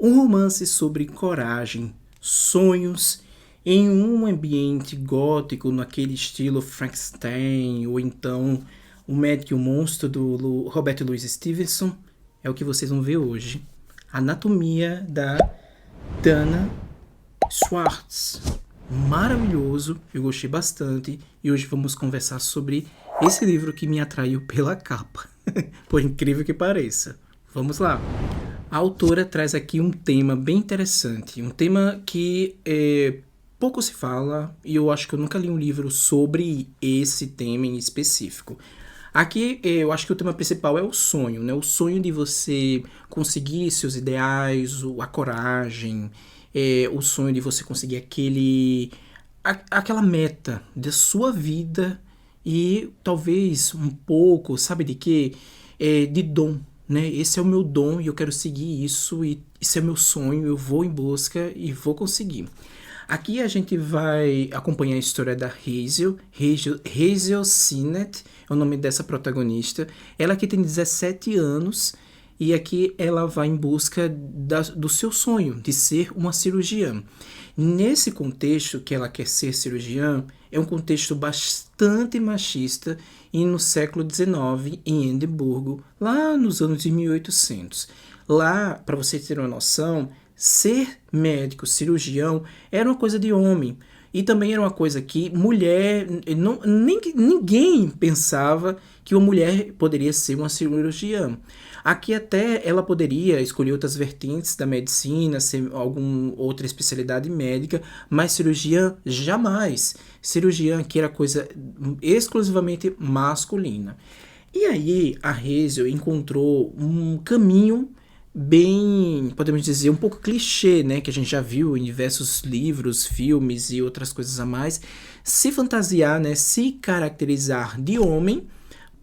Um romance sobre coragem, sonhos, em um ambiente gótico, naquele estilo Frankenstein, ou então O Médico e o Monstro, do Robert Louis Stevenson, é o que vocês vão ver hoje. Anatomia da Dana Schwartz. Maravilhoso, eu gostei bastante, e hoje vamos conversar sobre esse livro que me atraiu pela capa, por incrível que pareça. Vamos lá. A autora traz aqui um tema bem interessante, um tema que pouco se fala, e eu acho que eu nunca li um livro sobre esse tema em específico. Aqui eu acho que o tema principal é o sonho, né? O sonho de você conseguir seus ideais, a coragem, o sonho de você conseguir aquela meta da sua vida e talvez um pouco, sabe de quê? De dom, né? Esse é o meu dom e eu quero seguir isso e esse é meu sonho, eu vou em busca e vou conseguir. Aqui a gente vai acompanhar a história da Hazel Sinnett, é o nome dessa protagonista. Ela aqui tem 17 anos e aqui ela vai em busca do seu sonho de ser uma cirurgiã. Nesse contexto que ela quer ser cirurgiã, é um contexto bastante machista e no século XIX, em Edimburgo, lá nos anos de 1800. Lá, para você ter uma noção, ser médico, cirurgião, era uma coisa de homem. E também era uma coisa que mulher, ninguém pensava que uma mulher poderia ser uma cirurgiã. Aqui até ela poderia escolher outras vertentes da medicina, ser alguma outra especialidade médica, mas cirurgiã jamais. Cirurgiã aqui era coisa exclusivamente masculina. E aí a Hazel encontrou um caminho bem, podemos dizer, um pouco clichê, né, que a gente já viu em diversos livros, filmes e outras coisas a mais, se fantasiar, né, se caracterizar de homem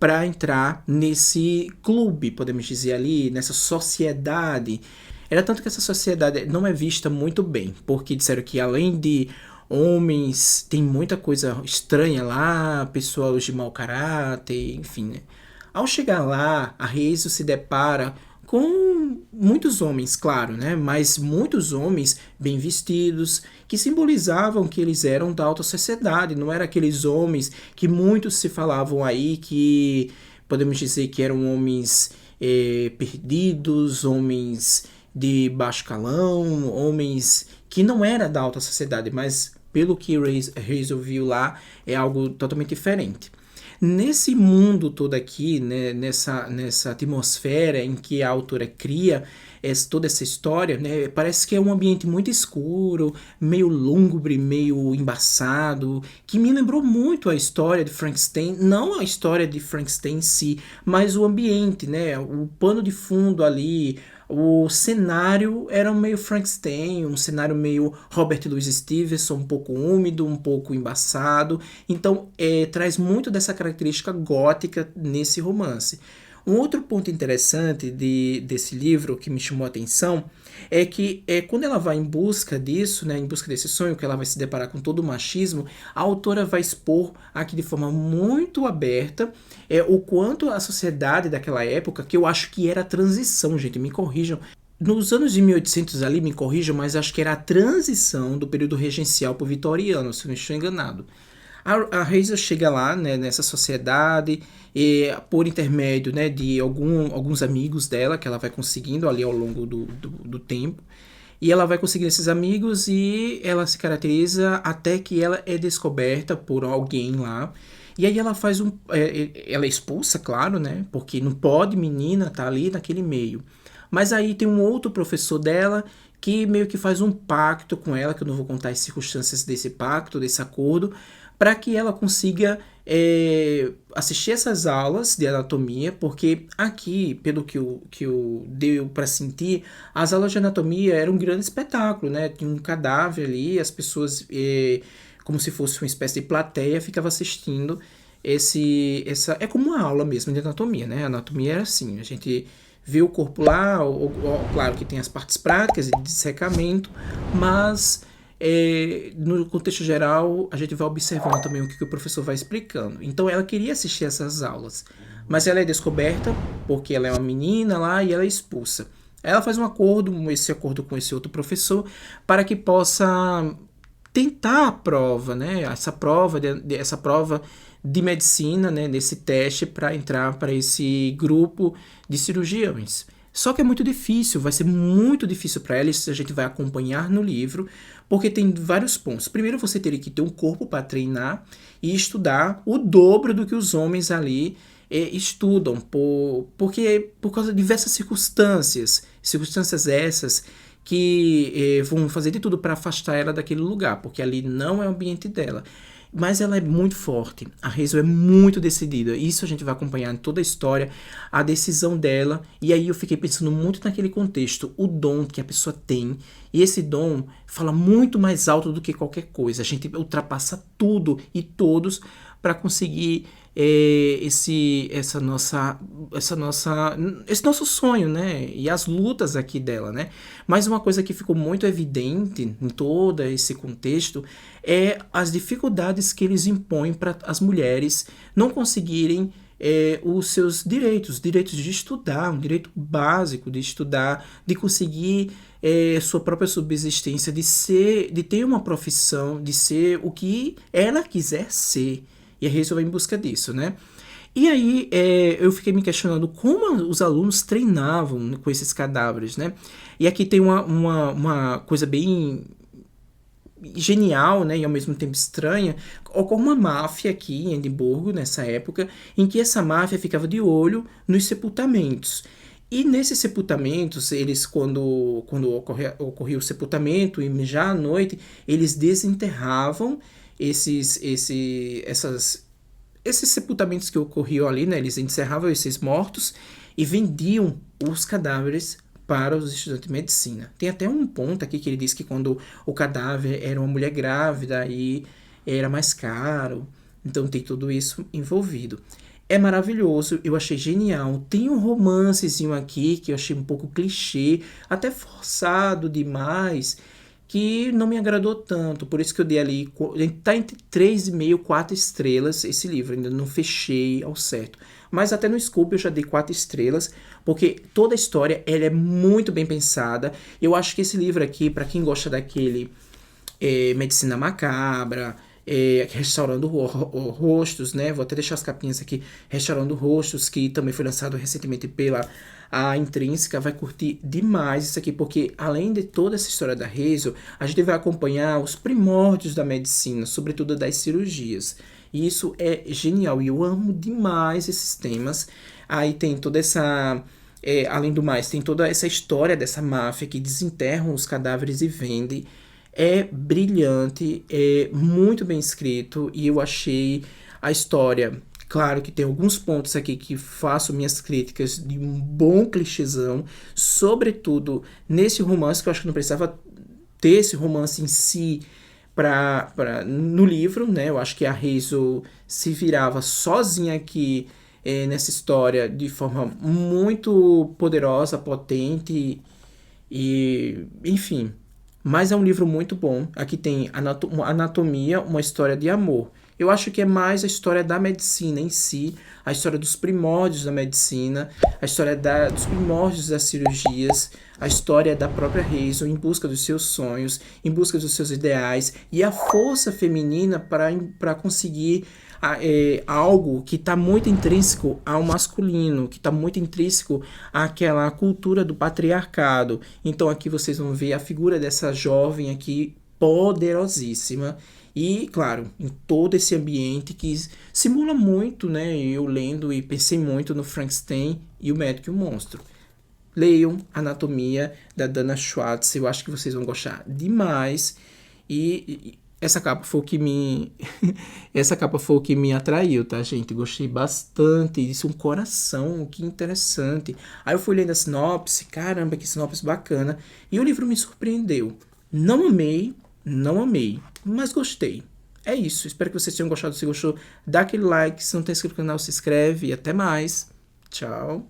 para entrar nesse clube, podemos dizer ali, nessa sociedade. Era tanto que essa sociedade não é vista muito bem, porque disseram que além de homens, tem muita coisa estranha lá, pessoas de mau caráter, enfim, né? Ao chegar lá, a Hazel se depara com muitos homens, claro, né? Mas muitos homens bem vestidos, que simbolizavam que eles eram da alta sociedade, não eram aqueles homens que muitos se falavam aí que podemos dizer que eram homens perdidos, homens de baixo calão, homens que não eram da alta sociedade, mas pelo que Hazel viu lá, é algo totalmente diferente. Nesse mundo todo aqui, né, nessa atmosfera em que a autora cria toda essa história, né, parece que é um ambiente muito escuro, meio lúgubre, meio embaçado, que me lembrou muito a história de Frankenstein, não a história de Frankenstein em si, mas o ambiente, né, o pano de fundo ali. O cenário era meio Frankenstein, um cenário meio Robert Louis Stevenson, um pouco úmido, um pouco embaçado. Então, traz muito dessa característica gótica nesse romance. Um outro ponto interessante desse livro que me chamou a atenção é que quando ela vai em busca disso, né, em busca desse sonho, que ela vai se deparar com todo o machismo, a autora vai expor aqui de forma muito aberta o quanto a sociedade daquela época, que eu acho que era a transição, gente, me corrijam, nos anos de 1800 ali, me corrijam, mas acho que era a transição do período regencial para o vitoriano, se não estou enganado. A Hazel chega lá, né, nessa sociedade, por intermédio, né, de alguns amigos dela, que ela vai conseguindo ali ao longo do tempo. E ela vai conseguindo esses amigos e ela se caracteriza até que ela é descoberta por alguém lá. E aí ela faz ela é expulsa, claro, né? Porque não pode menina estar ali naquele meio. Mas aí tem um outro professor dela que meio que faz um pacto com ela, que eu não vou contar as circunstâncias desse pacto, desse acordo, para que ela consiga assistir essas aulas de anatomia, porque aqui, pelo que eu deu para sentir, as aulas de anatomia eram um grande espetáculo, né? Tinha um cadáver ali, as pessoas, como se fosse uma espécie de plateia, ficavam assistindo é como uma aula mesmo de anatomia, né? A anatomia era assim, a gente vê o corpo lá, claro que tem as partes práticas de dissecamento, mas no contexto geral, a gente vai observando também o que o professor vai explicando. Então ela queria assistir essas aulas, mas ela é descoberta porque ela é uma menina lá e ela é expulsa. Ela faz um acordo, esse acordo com esse outro professor, para que possa tentar a prova, né? Essa prova de medicina, né? Desse teste para entrar para esse grupo de cirurgiões. Só que é muito difícil, vai ser muito difícil para ela, isso a gente vai acompanhar no livro, porque tem vários pontos. Primeiro, você teria que ter um corpo para treinar e estudar o dobro do que os homens ali estudam, porque por causa de diversas circunstâncias essas que vão fazer de tudo para afastar ela daquele lugar, porque ali não é o ambiente dela. Mas ela é muito forte, a Hazel é muito decidida, isso a gente vai acompanhar em toda a história, a decisão dela, e aí eu fiquei pensando muito naquele contexto, o dom que a pessoa tem, e esse dom fala muito mais alto do que qualquer coisa, a gente ultrapassa tudo e todos para conseguir esse nosso sonho, né? E as lutas aqui dela, né? Mas uma coisa que ficou muito evidente em todo esse contexto é as dificuldades que eles impõem para as mulheres não conseguirem os seus direitos de estudar, um direito básico de estudar, de conseguir sua própria subsistência, de ter uma profissão, de ser o que ela quiser ser. E a Hazel vai em busca disso, né? E aí eu fiquei me questionando como os alunos treinavam com esses cadáveres, né? E aqui tem uma coisa bem genial, né, e ao mesmo tempo estranha. Ocorre uma máfia aqui em Edimburgo, nessa época, em que essa máfia ficava de olho nos sepultamentos. E nesses sepultamentos, eles, quando ocorria o sepultamento, e já à noite, eles desenterravam esses sepultamentos que ocorriam ali, né? Eles encerravam esses mortos e vendiam os cadáveres para os estudantes de medicina. Tem até um ponto aqui que ele diz que quando o cadáver era uma mulher grávida, aí era mais caro. Então tem tudo isso envolvido. É maravilhoso, eu achei genial. Tem um romancezinho aqui que eu achei um pouco clichê, até forçado demais, que não me agradou tanto. Por isso que eu dei ali. Tá entre 3,5 e 4 estrelas esse livro. Ainda não fechei ao certo. Mas até no Scoop eu já dei 4 estrelas. Porque toda a história ela é muito bem pensada. Eu acho que esse livro aqui, para quem gosta daquele Medicina Macabra, Restaurando Rostos, né? Vou até deixar as capinhas aqui. Restaurando Rostos, que também foi lançado recentemente pela a Intrínseca, vai curtir demais isso aqui, porque além de toda essa história da Hazel, a gente vai acompanhar os primórdios da medicina, sobretudo das cirurgias. E isso é genial, e eu amo demais esses temas. Aí tem toda essa... além do mais, tem toda essa história dessa máfia que desenterram os cadáveres e vendem. É brilhante, é muito bem escrito, e eu achei a história... Claro que tem alguns pontos aqui que faço minhas críticas de um bom clichêzão, sobretudo nesse romance, que eu acho que não precisava ter esse romance em si no livro, né? Eu acho que a Hazel se virava sozinha aqui nessa história de forma muito poderosa, potente e enfim. Mas é um livro muito bom. Aqui tem anatomia, uma história de amor. Eu acho que é mais a história da medicina em si, a história dos primórdios da medicina, a história dos primórdios das cirurgias, a história da própria Hazel em busca dos seus sonhos, em busca dos seus ideais e a força feminina para conseguir algo que está muito intrínseco ao masculino, que está muito intrínseco àquela cultura do patriarcado. Então aqui vocês vão ver a figura dessa jovem aqui poderosíssima. E, claro, em todo esse ambiente que simula muito, né? Eu lendo e pensei muito no Frankenstein e o Médico e o Monstro. Leiam Anatomia, da Dana Schwartz. Eu acho que vocês vão gostar demais. E essa capa foi o que me... essa capa foi o que me atraiu, tá, gente? Gostei bastante. Isso é um coração, que interessante. Aí eu fui lendo a sinopse. Caramba, que sinopse bacana. E o livro me surpreendeu. Não amei, mas gostei. É isso, espero que vocês tenham gostado. Se gostou, dá aquele like. Se não tem inscrito no canal, se inscreve. E até mais. Tchau.